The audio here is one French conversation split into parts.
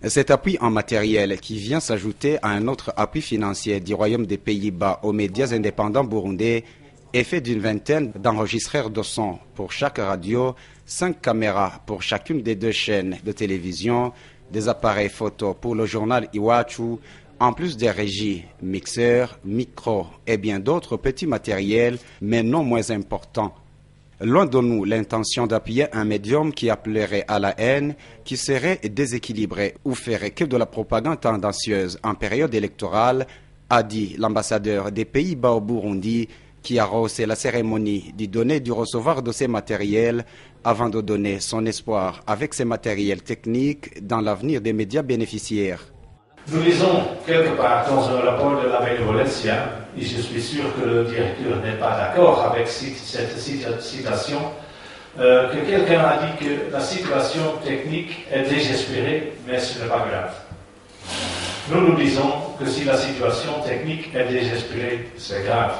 Cet appui en matériel qui vient s'ajouter à un autre appui financier du Royaume des Pays-Bas aux médias indépendants burundais est fait d'une vingtaine d'enregistreurs de son pour chaque radio, 5 caméras pour chacune des 2 chaînes de télévision, des appareils photo pour le journal Iwachu, en plus des régies, mixeurs, micros et bien d'autres petits matériels, mais non moins importants. Loin de nous l'intention d'appuyer un médium qui appellerait à la haine, qui serait déséquilibré ou ferait que de la propagande tendancieuse en période électorale, a dit l'ambassadeur des Pays-Bas au Burundi, qui a rehaussé la cérémonie du donner et du recevoir de ces matériels avant de donner son espoir avec ces matériels techniques dans l'avenir des médias bénéficiaires. Nous lisons quelque part dans un rapport de la Benevolencia, et je suis sûr que le directeur n'est pas d'accord avec cette citation, que quelqu'un a dit que la situation technique est désespérée, mais ce n'est pas grave. Nous disons que si la situation technique est désespérée, c'est grave.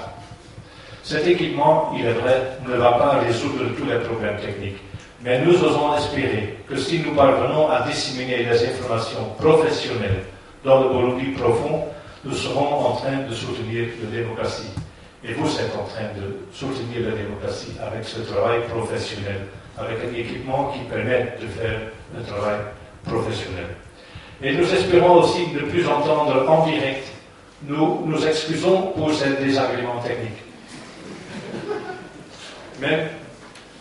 Cet équipement, il est vrai, ne va pas résoudre tous les problèmes techniques. Mais nous osons espérer que si nous parvenons à disséminer les informations professionnelles dans le Burundi profond, nous serons en train de soutenir la démocratie. Et vous êtes en train de soutenir la démocratie avec ce travail professionnel, avec un équipement qui permet de faire un travail professionnel. Et nous espérons aussi ne plus entendre en direct. Nous nous excusons pour ces désagréments techniques. Même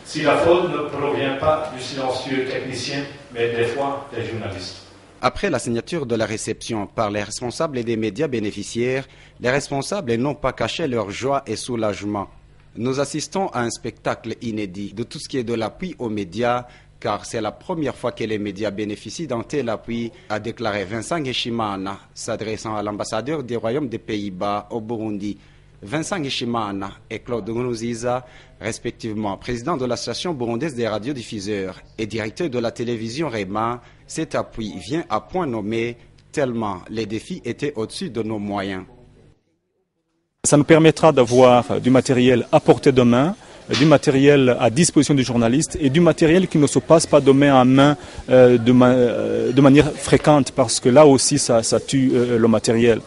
si la faute ne provient pas du silencieux technicien, mais des fois des journalistes. Après la signature de la réception par les responsables et des médias bénéficiaires, les responsables n'ont pas caché leur joie et soulagement. Nous assistons à un spectacle inédit de tout ce qui est de l'appui aux médias, car c'est la première fois que les médias bénéficient d'un tel appui, a déclaré Vincent Ngeshimana, s'adressant à l'ambassadeur du Royaume des Pays-Bas au Burundi. Vincent Ngeshimana et Claude Nkurunziza, respectivement président de l'association burundaise des radiodiffuseurs et directeur de la télévision REMA, cet appui vient à point nommé tellement les défis étaient au-dessus de nos moyens. Ça nous permettra d'avoir du matériel à portée de main, du matériel à disposition du journaliste et du matériel qui ne se passe pas de main en main de manière fréquente, parce que là aussi ça tue le matériel.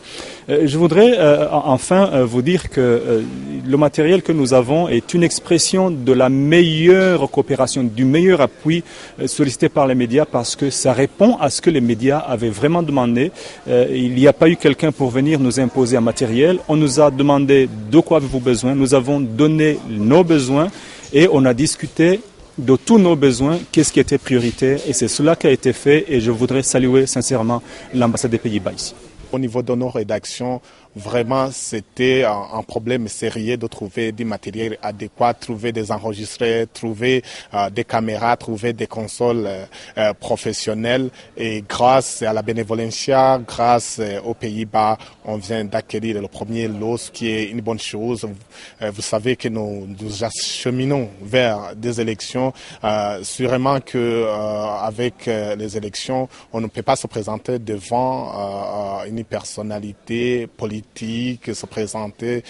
Je voudrais enfin vous dire que le matériel que nous avons est une expression de la meilleure coopération, du meilleur appui sollicité par les médias, parce que ça répond à ce que les médias avaient vraiment demandé. Il n'y a pas eu quelqu'un pour venir nous imposer un matériel. On nous a demandé de quoi avez-vous besoin. Nous avons donné nos besoins et on a discuté de tous nos besoins, qu'est-ce qui était prioritaire, et c'est cela qui a été fait, et je voudrais saluer sincèrement l'ambassade des Pays-Bas ici. Au niveau de nos rédactions, vraiment, c'était un problème sérieux de trouver du matériel adéquat, trouver des enregistreurs, trouver des caméras, trouver des consoles professionnelles. Et grâce à la Benevolencia, grâce aux Pays-Bas, on vient d'acquérir le premier lot, ce qui est une bonne chose. Vous savez que nous acheminons vers des élections. Sûrement que avec les élections, on ne peut pas se présenter devant une personnalité politique, se présenter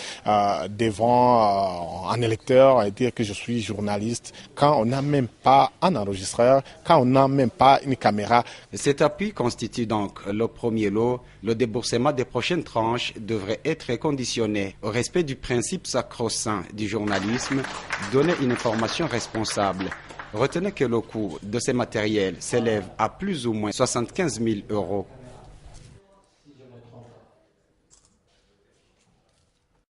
devant un électeur et dire que je suis journaliste quand on n'a même pas un enregistreur, quand on n'a même pas une caméra. Cet appui constitue donc le premier lot. Le déboursement des prochaines tranches devrait être conditionné au respect du principe sacro-saint du journalisme, donner une information responsable. Retenez que le coût de ces matériels s'élève à plus ou moins 75 000 €.